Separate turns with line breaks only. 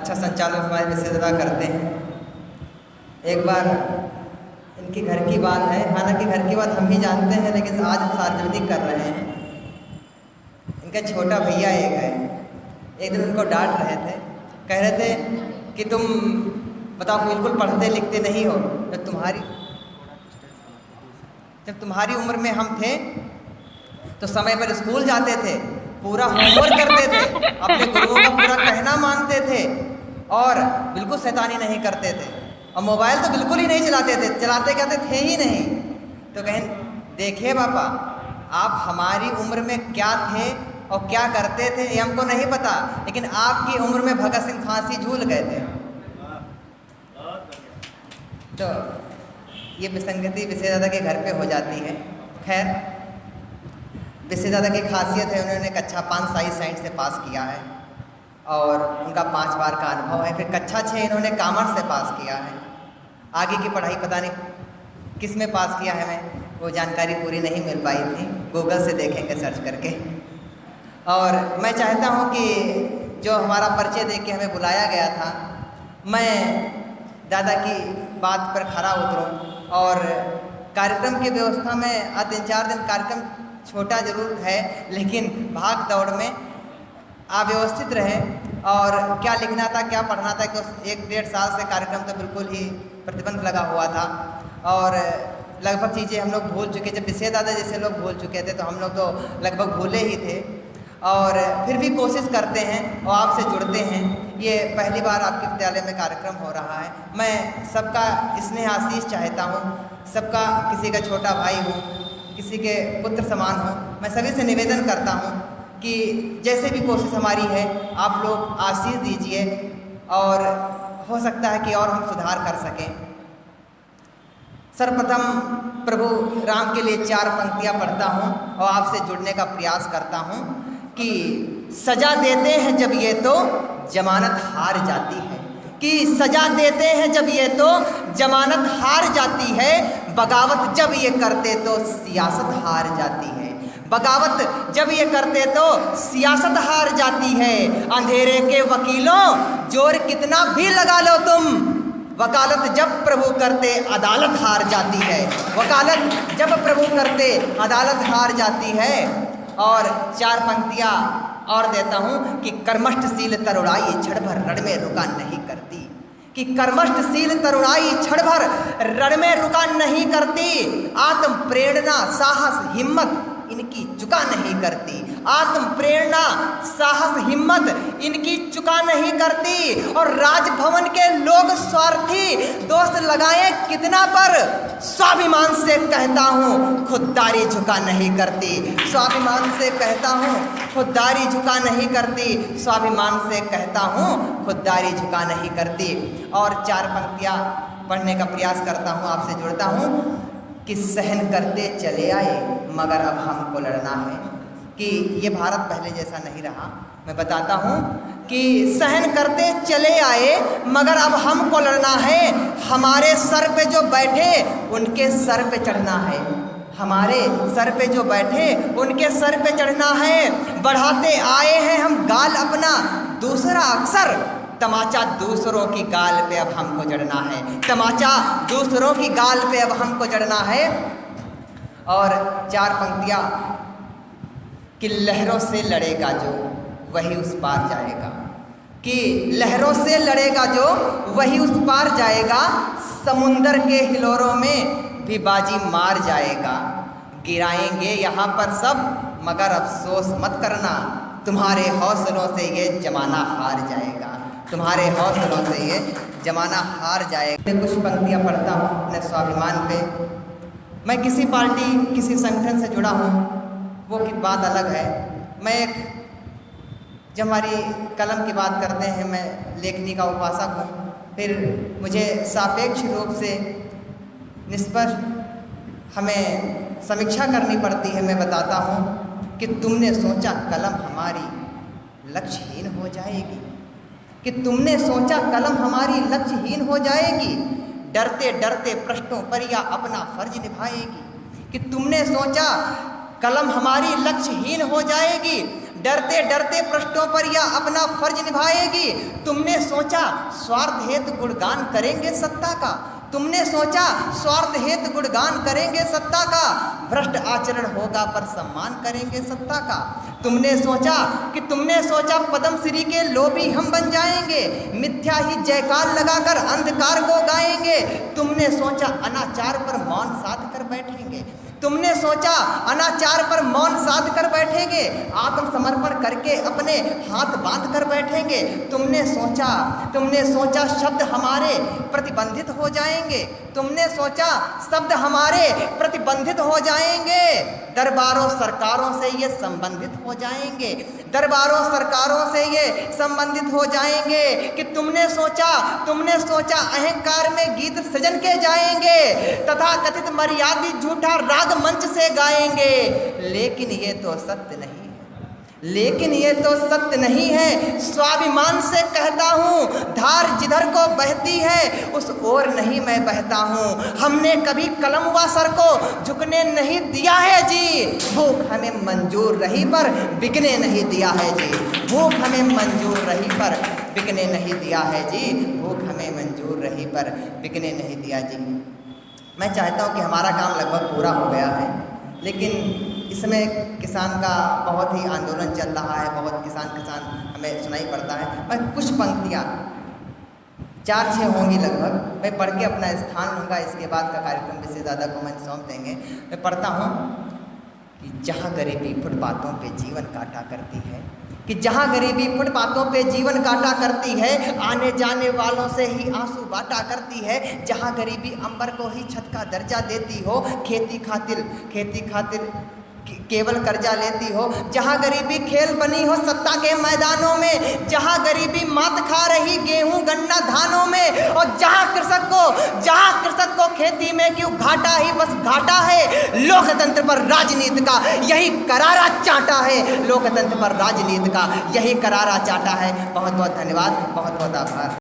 अच्छा संचालन हमारे विशेषज्ञ करते हैं। एक बार इनकी घर की बात है, हालांकि घर की बात हम ही जानते हैं, लेकिन आज हम सार्वजनिक कर रहे हैं। इनका छोटा भैया एक है, एक दिन उनको डांट रहे थे, कह रहे थे कि तुम बताओ बिल्कुल पढ़ते लिखते नहीं हो। जब तुम्हारी उम्र में हम थे तो समय पर स्कूल जाते थे, पूरा होमवर्क करते थे, अपने गुरुओं का पूरा कहना मानते थे और बिल्कुल शैतानी नहीं करते थे, और मोबाइल तो बिल्कुल ही नहीं चलाते थे, चलाते कहते थे ही नहीं। तो कहें देखिए पापा, आप हमारी उम्र में क्या थे और क्या करते थे ये हमको नहीं पता, लेकिन आपकी उम्र में भगत सिंह फांसी झूल गए थे। तो ये विसंगति विशेषज्ञ के घर पे हो जाती है। खैर, विशेषज्ञ की खासियत है, उन्होंने कक्षा 5 साइंस से पास किया है और उनका 5 बार का अनुभव है। फिर कक्षा 6 इन्होंने कॉमर्स से पास किया है। आगे की पढ़ाई पता नहीं किस में पास किया है, मैं वो जानकारी पूरी नहीं मिल पाई थी, गूगल से देखेंगे सर्च करके। और मैं चाहता हूँ कि जो हमारा परिचय दे के हमें बुलाया गया था, मैं दादा की बात पर खरा उतरूँ और कार्यक्रम की व्यवस्था में 3-4 दिन कार्यक्रम छोटा ज़रूर है, लेकिन भाग दौड़ में अव्यवस्थित रहे और क्या लिखना था क्या पढ़ना था, क्योंकि 1-1.5 साल से कार्यक्रम तो बिल्कुल ही प्रतिबंध लगा हुआ था और लगभग चीज़ें हम लोग भूल चुके। जब विशेष दादा जैसे लोग भूल चुके थे तो हम लोग तो लगभग भूले ही थे, और फिर भी कोशिश करते हैं और आपसे जुड़ते हैं। ये पहली बार आपके विद्यालय में कार्यक्रम हो रहा है। मैं सबका स्नेह आशीष चाहता हूँ, सबका, किसी का छोटा भाई हूँ, किसी के पुत्र समान हूँ। मैं सभी से निवेदन करता हूँ कि जैसे भी कोशिश हमारी है आप लोग आशीष दीजिए और हो सकता है कि और हम सुधार कर सकें। सर्वप्रथम प्रभु राम के लिए 4 पंक्तियाँ पढ़ता हूँ और आपसे जुड़ने का प्रयास करता हूँ कि सजा देते हैं जब ये तो जमानत हार जाती है, कि सजा देते हैं जब ये तो जमानत हार जाती है, बगावत जब ये करते तो सियासत हार जाती है, बगावत जब ये करते तो सियासत हार जाती है। अंधेरे के वकीलों जोर कितना भी लगा लो तुम, वकालत जब प्रभु करते अदालत हार जाती है, वकालत जब प्रभु करते अदालत हार जाती है। और 4 पंक्तियाँ और देता हूँ कि कर्मठशील तरुणाई क्षण भर रण में रुका नहीं करती, कि कर्मठशील तरुणाई क्षण भर रण में रुका नहीं करती, आत्म प्रेरणा साहस हिम्मत इनकी चुका नहीं करती, आत्म प्रेरणा साहस हिम्मत इनकी चुका नहीं करती। और राजभवन के लोग स्वार्थी दोष लगाए कितना पर, स्वाभिमान से कहता हूँ खुददारी झुका नहीं करती, स्वाभिमान से कहता हूँ खुददारी झुका नहीं करती, स्वाभिमान से कहता हूँ खुददारी झुका नहीं करती। और 4 पंक्तियाँ पढ़ने का प्रयास करता हूँ, आपसे जुड़ता हूँ कि सहन करते चले आए मगर अब हमको लड़ना है, कि ये भारत पहले जैसा नहीं रहा। मैं बताता हूँ कि सहन करते चले आए मगर अब हमको लड़ना है, हमारे सर पे जो बैठे उनके सर पे चढ़ना है, हमारे सर पे जो बैठे उनके सर पे चढ़ना है। बढ़ाते आए हैं हम गाल अपना दूसरा अक्सर, तमाचा दूसरों की गाल पे अब हमको जड़ना है, तमाचा दूसरों की गाल पे अब हमको जड़ना है। और 4 पंक्तियाँ कि लहरों से लड़ेगा जो वही उस पार जाएगा, कि लहरों से लड़ेगा जो वही उस पार जाएगा, समुंदर के हिलोरों में भी बाजी मार जाएगा, गिराएंगे यहाँ पर सब मगर अफसोस मत करना, तुम्हारे हौसलों से ये जमाना हार जाएगा, तुम्हारे हौसलों से ये जमाना हार जाएगा। कुछ पंक्तियाँ पढ़ता हूँ अपने स्वाभिमान पे। मैं किसी पार्टी किसी संगठन से जुड़ा हूँ वो की बात अलग है। मैं एक, जब हमारी कलम की बात करते हैं, मैं लेखनी का उपासक हूँ, फिर मुझे सापेक्ष रूप से निष्पक्ष हमें समीक्षा करनी पड़ती है। मैं बताता हूँ कि तुमने सोचा कलम हमारी लक्ष्यहीन हो जाएगी, कि तुमने सोचा कलम हमारी लक्ष्यहीन हो जाएगी, डरते डरते प्रश्नों पर या अपना फर्ज निभाएगी, कि तुमने सोचा कलम हमारी लक्ष्यहीन हो जाएगी, डरते डरते पृष्ठों पर यह अपना फर्ज निभाएगी। तुमने सोचा स्वार्थ हेतु गुणगान करेंगे सत्ता का, तुमने सोचा स्वार्थ हेतु गुणगान करेंगे सत्ता का, भ्रष्ट आचरण होगा पर सम्मान करेंगे सत्ता का। तुमने सोचा पद्मश्री के लोभी हम बन जाएंगे, मिथ्या ही जयकार लगाकर अंधकार को गाएंगे। तुमने सोचा अनाचार पर मौन साध कर बैठेंगे, तुमने सोचा अनाचार पर मौन साध कर बैठेंगे, आत्मसमर्पण करके अपने हाथ बांध कर बैठेंगे। तुमने सोचा शब्द हमारे प्रतिबंधित हो जाएंगे, तुमने सोचा शब्द हमारे प्रतिबंधित हो जाएंगे, दरबारों सरकारों से ये संबंधित हो जाएंगे, दरबारों सरकारों से ये संबंधित हो जाएंगे। कि तुमने सोचा अहंकार में गीत सजन के जाएंगे, तथा कथित मर्यादित झूठा राग मंच से गाएंगे। लेकिन ये तो सत्य नहीं है, स्वाभिमान से कहता हूँ, धार जिधर को बहती है उस ओर नहीं मैं बहता हूँ। हमने कभी कलम व सर को झुकने नहीं दिया है जी, भूख हमें मंजूर रही पर बिकने नहीं दिया है जी, भूख हमें मंजूर रही पर बिकने नहीं दिया है जी, भूख हमें मंजूर रही पर बिकने नहीं दिया जी। मैं चाहता हूँ कि हमारा काम लगभग पूरा हो गया है, लेकिन इसमें किसान का बहुत ही आंदोलन चल रहा है, बहुत किसान हमें सुनाई पड़ता है। मैं कुछ पंक्तियाँ 4-6 होंगी लगभग, मैं पढ़ के अपना स्थान लूँगा, इसके बाद का कार्यक्रम इससे ज़्यादा को मैं सौंप देंगे। मैं पढ़ता हूँ कि जहाँ गरीबी फुटपाथों पे जीवन काटा करती है, कि जहाँ गरीबी फुटपाथों पे जीवन काटा करती है, आने जाने वालों से ही आंसू बांटा करती है, जहाँ गरीबी अंबर को ही छत का दर्जा देती हो, खेती खातिर केवल कर्जा लेती हो, जहाँ गरीबी खेल बनी हो सत्ता के मैदानों में, जहाँ गरीबी मात खा रही गेहूं गन्ना धानों में, और जहाँ कृषक को खेती में क्यों घाटा ही बस घाटा है, लोकतंत्र पर राजनीति का यही करारा चांटा है, लोकतंत्र पर राजनीति का यही करारा चांटा है। बहुत बहुत धन्यवाद, बहुत बहुत आभार।